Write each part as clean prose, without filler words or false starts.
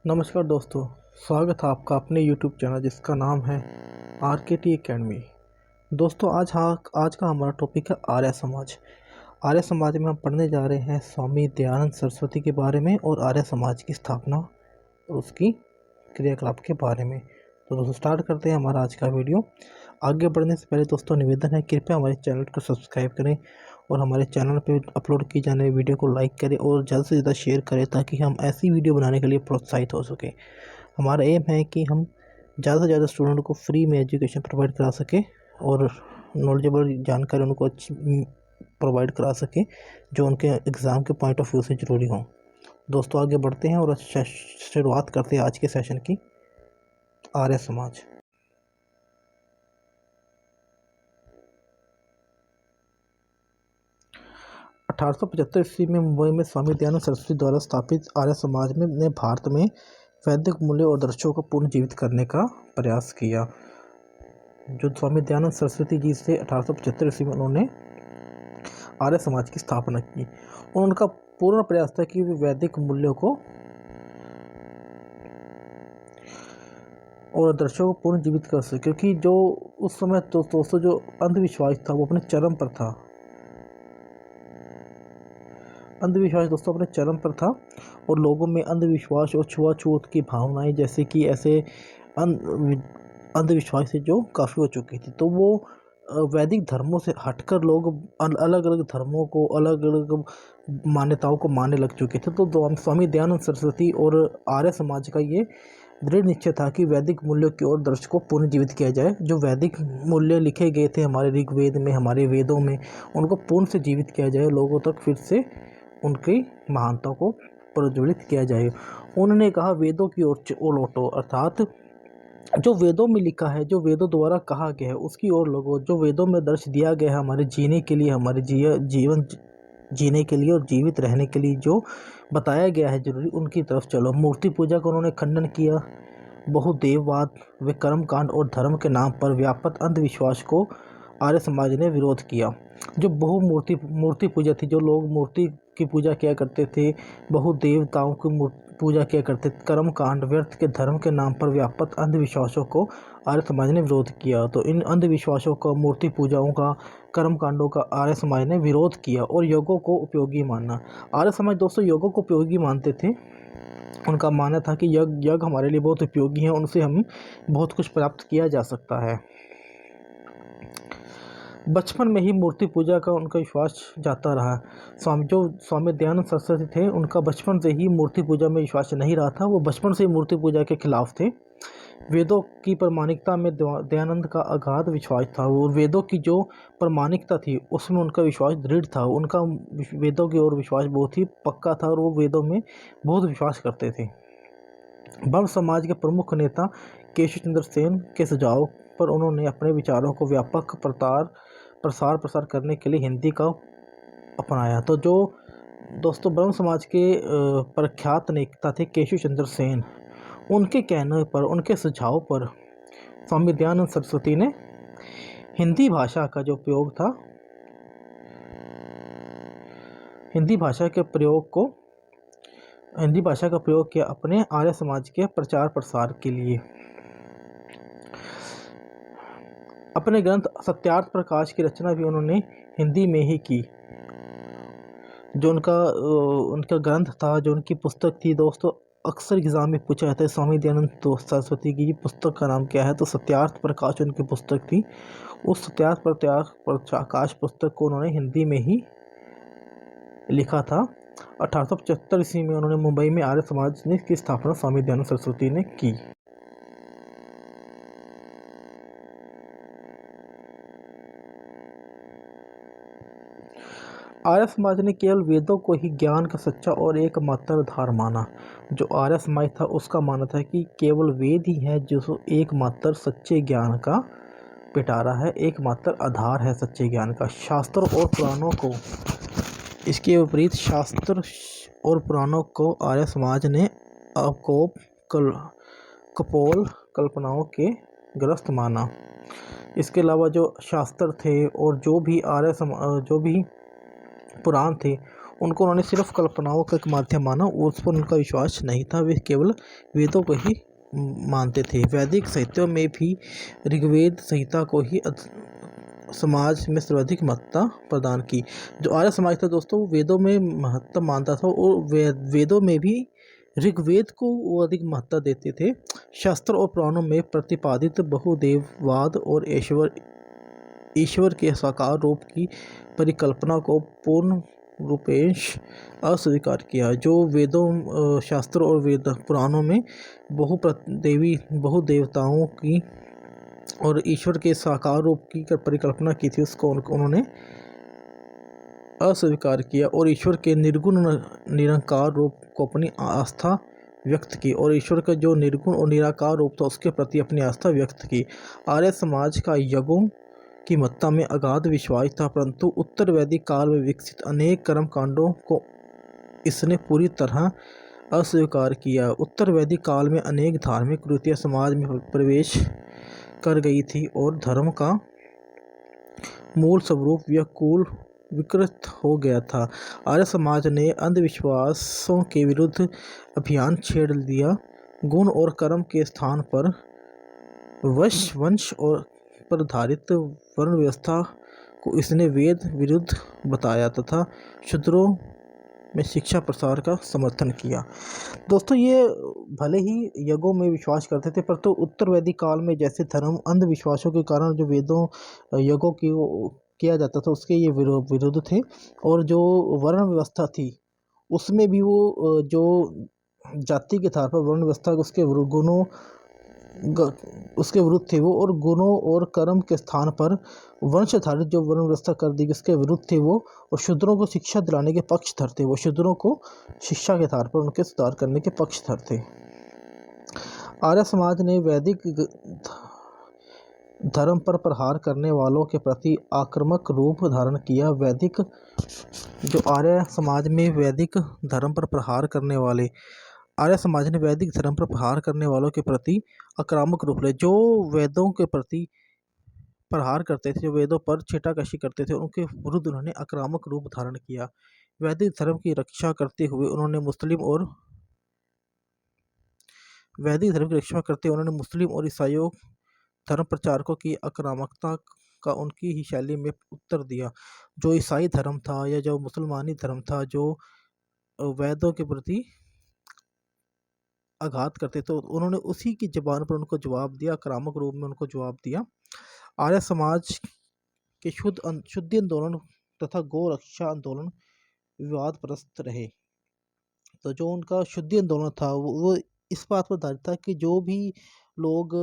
नमस्कार दोस्तों। स्वागत है आपका अपने यूट्यूब चैनल जिसका नाम है आर.के.टी. एकेडमी। दोस्तों आज का हमारा टॉपिक है आर्य समाज। आर्य समाज में हम पढ़ने जा रहे हैं स्वामी दयानंद सरस्वती के बारे में और आर्य समाज की स्थापना और उसकी क्रियाकलाप के बारे में। तो दोस्तों स्टार्ट करते हैं हमारा आज का वीडियो। आगे बढ़ने से पहले दोस्तों निवेदन है, कृपया हमारे चैनल को सब्सक्राइब करें और हमारे चैनल पे अपलोड की जाने वाली वीडियो को लाइक करें और ज़्यादा से ज़्यादा शेयर करें ताकि हम ऐसी वीडियो बनाने के लिए प्रोत्साहित हो सकें। हमारा एम है कि हम ज़्यादा से ज़्यादा स्टूडेंट को फ्री में एजुकेशन प्रोवाइड करा सकें और नॉलेजेबल जानकारी उनको अच्छी प्रोवाइड करा सकें जो उनके एग्ज़ाम के पॉइंट ऑफ व्यू से ज़रूरी हो। दोस्तों आगे बढ़ते हैं और शुरुआत करते हैं आज के सेशन की। आर्य समाज। 1875 ईस्वी में मुंबई में स्वामी दयानंद सरस्वती द्वारा स्थापित आर्य समाज ने भारत में वैदिक मूल्य और दर्शों को पुनर्जीवित करने का प्रयास किया। जो स्वामी दयानंद सरस्वती जी से 1875 ईस्वी में उन्होंने आर्य समाज की स्थापना की और उनका पूर्ण प्रयास था कि वे वैदिक मूल्यों को और दर्शकों को पुनर्जीवित कर सके, क्योंकि जो उस समय तो दोस्तों जो अंधविश्वास था वो अपने चरम पर था। अंधविश्वास दोस्तों अपने चरम पर था और लोगों में अंधविश्वास और छुआछूत की भावनाएं जैसे कि ऐसे अंधविश्वास से जो काफ़ी हो चुकी थी, तो वो वैदिक धर्मों से हटकर लोग अलग अलग धर्मों को, अलग अलग मान्यताओं को मानने लग चुके थे। तो स्वामी दयानंद सरस्वती और आर्य समाज का ये दृढ़ निश्चय था कि वैदिक मूल्यों की ओर दर्श को पुनर्जीवित किया जाए। जो वैदिक मूल्य लिखे गए थे हमारे ऋग्वेद में, हमारे वेदों में, उनको पूर्ण से जीवित किया जाए, लोगों तक फिर से उनकी महानता को प्रज्वलित किया जाए। उन्होंने कहा वेदों की ओर लौटो, अर्थात जो वेदों में लिखा है, जो वेदों द्वारा कहा गया है उसकी ओर लोगों, जो वेदों में दर्श दिया गया है हमारे जीने के लिए, हमारे जीवन जीने के लिए और जीवित रहने के लिए जो बताया गया है जरूरी, उनकी तरफ चलो। मूर्ति पूजा का उन्होंने खंडन किया। बहुदेववाद व कर्मकांड और धर्म के नाम पर व्यापक अंधविश्वास को आर्य समाज ने विरोध किया। जो मूर्ति पूजा थी, जो लोग मूर्ति की पूजा किया करते थे, बहुदेवताओं की पूजा किया करते थे, कर्मकांड व्यर्थ के धर्म के नाम पर व्यापक अंधविश्वासों को आर्य समाज ने विरोध किया। तो इन अंधविश्वासों का, मूर्ति पूजाओं का, कर्मकांडों का आर्य समाज ने विरोध किया और योगों को उपयोगी माना। आर्य समाज दोस्तों योगों को उपयोगी मानते थे। उनका मानना था कि यज्ञ हमारे लिए बहुत उपयोगी है, उनसे हम बहुत कुछ प्राप्त किया जा सकता है। बचपन में ही मूर्ति पूजा का उनका विश्वास जाता रहा। स्वामी दयानंद सरस्वती थे, उनका बचपन से ही मूर्ति पूजा में विश्वास नहीं रहा था। वो बचपन से ही मूर्ति पूजा के खिलाफ थे। वेदों की प्रामाणिकता में दयानंद का अगाध विश्वास था। वो वेदों की जो प्रामाणिकता थी उसमें उनका विश्वास दृढ़ था। उनका वेदों की ओर विश्वास बहुत ही पक्का था और वो वेदों में बहुत विश्वास करते थे। ब्रह्म समाज के प्रमुख नेता केशव चंद्र सेन के सुझाव पर उन्होंने अपने विचारों को व्यापक प्रसार करने के लिए हिंदी का अपनाया। तो जो दोस्तों ब्रह्म समाज के प्रख्यात नेता थे केशव चंद्र सेन, उनके कहने पर, उनके सुझाव पर स्वामी दयानंद सरस्वती ने हिंदी भाषा का जो प्रयोग था, हिंदी भाषा का प्रयोग किया अपने आर्य समाज के प्रचार प्रसार के लिए। अपने ग्रंथ सत्यार्थ प्रकाश की रचना भी उन्होंने हिंदी में ही की। जो उनका ग्रंथ था, जो उनकी पुस्तक थी दोस्तों, अक्सर एग्जाम में पूछा जाता है स्वामी दयानंद सरस्वती की पुस्तक का नाम क्या है, तो सत्यार्थ प्रकाश उनकी पुस्तक थी। उस सत्यार्थ प्रकाश पुस्तक को उन्होंने हिंदी में ही लिखा था। 1875 ईस्वी में उन्होंने मुंबई में आर्य समाज की स्थापना स्वामी दयानंद सरस्वती ने की। आर्य समाज ने केवल वेदों को ही ज्ञान का सच्चा और एकमात्र आधार माना। जो आर्य समाज था उसका मानना था कि केवल वेद ही है जो एकमात्र सच्चे ज्ञान का पिटारा है, एकमात्र आधार है सच्चे ज्ञान का। शास्त्र और पुराणों को, इसके विपरीत शास्त्र और पुराणों को आर्य समाज ने कपोल कल्पनाओं के ग्रस्त माना। इसके अलावा जो शास्त्र थे और जो भी पुराण थे उनको उन्होंने सिर्फ कल्पनाओं का एक माध्यम माना, उस पर उनका विश्वास नहीं था। वे केवल वेदों को ही मानते थे। वैदिक साहित्यों में भी ऋग्वेद संहिता को ही समाज में सर्वाधिक महत्ता प्रदान की। जो आर्य समाज था दोस्तों, वेदों में महत्ता मानता था, और वेदों में भी ऋग्वेद को वो अधिक महत्ता देते थे। शास्त्र और पुराणों में प्रतिपादित बहुदेववाद और ईश्वर के साकार रूप की परिकल्पना को पूर्ण रूपेश अस्वीकार किया। जो वेदों, शास्त्र और वेद पुराणों में बहुदेवताओं की और ईश्वर के साकार रूप की परिकल्पना की थी, उसको उन्होंने अस्वीकार किया, और ईश्वर के निर्गुण निरंकार रूप को अपनी आस्था व्यक्त की, और ईश्वर का जो निर्गुण और निराकार रूप था उसके प्रति अपनी आस्था व्यक्त की। आर्य समाज का यज्ञों की महत्ता में अगाध विश्वास था, परंतु उत्तर वैदिक काल में विकसित अनेक कर्म कांडों को इसने पूरी तरह अस्वीकार किया। उत्तर वैदिक काल में अनेक धार्मिक कृतियाँ समाज में प्रवेश कर गई थी, और धर्म का मूल स्वरूप विकृत हो गया था। आर्य समाज ने अंधविश्वासों के विरुद्ध अभियान छेड़ दिया। गुण और कर्म के स्थान पर वंश और पर आधारित वर्ण व्यवस्था को इसने वेद विरुद्ध बताया तथा शूद्रों में शिक्षा प्रसार का समर्थन किया। दोस्तों, ये भले ही यज्ञों में विश्वास करते थे, पर तो उत्तर वैदिक काल में जैसे धर्म अंधविश्वासों के कारण जो वेदों यज्ञों की किया जाता था उसके ये विरुद्ध थे, और जो वर्ण व्यवस्था थी उसमें भी वो जो जाति के आधार पर वर्ण व्यवस्था उसके विरुद्ध थे वो, और गुणों और कर्म के स्थान पर वंश आधारित जो वर्ण व्यवस्था कर दी उसके विरुद्ध थे वो, और शूद्रों को शिक्षा दिलाने के पक्षधर थे वो। शूद्रों को शिक्षा के आधार पर उनके सुधार करने के पक्षधर थे। आर्य समाज ने वैदिक धर्म पर प्रहार करने वालों के प्रति आक्रामक रूप धारण किया। जो आर्य समाज में वैदिक धर्म पर प्रहार करने वाले आर्य समाज ने वैदिक धर्म पर प्रहार करने वालों के प्रति आक्रामक रूप ले। जो वेदों के प्रति प्रहार करते थे, जो वेदों पर छीटाकशी करते थे, उनके विरुद्ध उन्होंने आक्रामक रूप धारण किया। वैदिक धर्म की रक्षा करते हुए उन्होंने मुस्लिम और ईसाइयों धर्म प्रचारकों की आक्रामकता का उनकी ही शैली में उत्तर दिया। जो ईसाई धर्म था या जो मुसलमानी धर्म था, जो वेदों के प्रति आघात करते तो उन्होंने उसी की ज़बान पर उनको जवाब दिया, आक्रामक रूप में उनको जवाब दिया। आर्य समाज के शुद्धि आंदोलन तथा गौ रक्षा आंदोलन विवादग्रस्त रहे। तो जो उनका शुद्धि आंदोलन था वो इस बात पर आधारित था कि जो भी लोग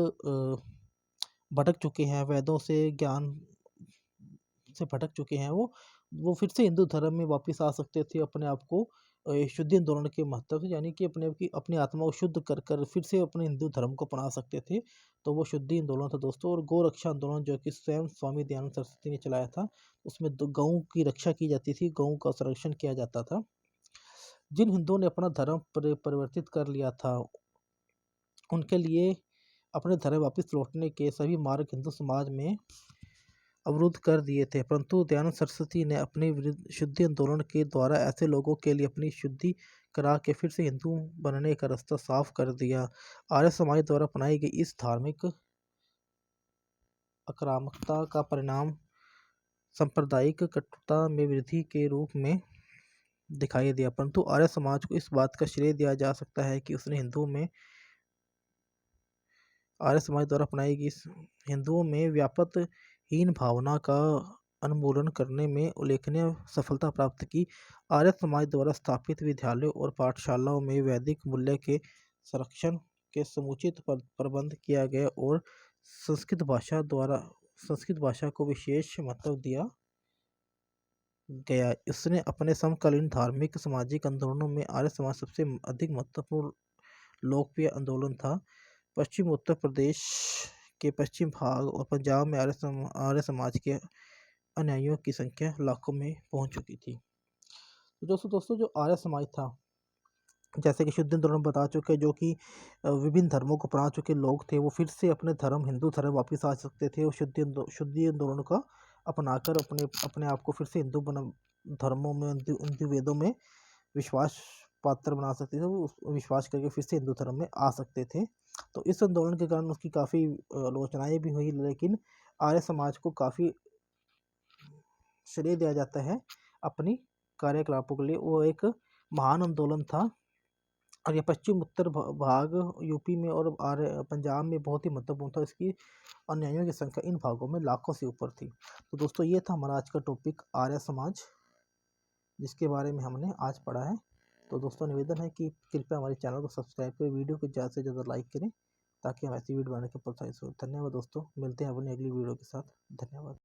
भटक चुके हैं, वेदों से ज्ञान से भटक चुके हैं, वो फिर से हिंदू धर्म में वापस आ सकते थे, अपने आप को शुद्धि आंदोलन के महत्व से, यानी कि अपनी आत्मा को शुद्ध कर फिर से अपने हिंदू धर्म को अपना सकते थे। तो वो शुद्धि आंदोलन था दोस्तों। और गौ रक्षा आंदोलन जो कि स्वयं स्वामी दयानंद सरस्वती ने चलाया था, उसमें गऊ की रक्षा की जाती थी, गऊ का संरक्षण किया जाता था। जिन हिंदुओं ने अपना धर्म परिवर्तित कर लिया था, उनके लिए अपने धर्म वापस लौटने के सभी मार्ग हिंदू समाज में अवरुद्ध कर दिए थे। परंतु दयानंद सरस्वती ने अपने शुद्धि आंदोलन के द्वारा ऐसे लोगों के लिए अपनी शुद्धि करा के फिर से हिंदू बनने का रास्ता साफ कर दिया। आर्य समाज द्वारा अपनाई गई इस धार्मिक आक्रामकता का परिणाम सांप्रदायिक कटुता में वृद्धि के रूप में दिखाई दिया। परंतु आर्य समाज को इस बात का श्रेय दिया जा सकता है कि उसने आर्य समाज द्वारा अपनाई गई हिंदुओं में व्यापक हीन भावना का उन्मूलन करने में उल्लेखनीय सफलता प्राप्त की। आर्य समाज द्वारा स्थापित विद्यालयों और पाठशालाओं में वैदिक मूल्य के संरक्षण के समुचित प्रबंध किया गया, और संस्कृत भाषा को विशेष महत्व दिया गया। इसने अपने समकालीन धार्मिक सामाजिक आंदोलनों में आर्य समाज सबसे अधिक महत्वपूर्ण लोकप्रिय आंदोलन था। पश्चिम उत्तर प्रदेश के पश्चिम भाग और पंजाब में आर्य समाज के अनुयायियों की संख्या लाखों में पहुंच चुकी थी। तो दोस्तों जो आर्य समाज था, जैसे कि शुद्धि आंदोलन बता चुके, जो कि विभिन्न धर्मों को अपना चुके लोग थे, वो फिर से अपने धर्म हिंदू धर्म वापस आ सकते थे। और शुद्धि आंदोलन का अपनाकर अपने अपने आप को फिर से हिंदू बना धर्मों में हिंदू वेदों में विश्वास पात्र बना सकते थे, वो उस विश्वास करके फिर से हिंदू धर्म में आ सकते थे। तो इस आंदोलन के कारण उसकी काफ़ी आलोचनाएँ भी हुई, लेकिन आर्य समाज को काफ़ी श्रेय दिया जाता है अपनी कार्यकलापों के लिए। वो एक महान आंदोलन था और ये पश्चिम उत्तर भाग यूपी में और आर्य पंजाब में बहुत ही महत्वपूर्ण था। इसकी अनुयायियों की संख्या इन भागों में लाखों से ऊपर थी। तो दोस्तों ये था हमारा आज का टॉपिक आर्य समाज, जिसके बारे में हमने आज पढ़ा है। तो दोस्तों निवेदन है कि कृपया हमारे चैनल को सब्सक्राइब करें, वीडियो को ज़्यादा से ज़्यादा लाइक करें ताकि हम ऐसी वीडियो बनाने के प्रोत्साहित हो। धन्यवाद दोस्तों, मिलते हैं अपनी अगली वीडियो के साथ। धन्यवाद।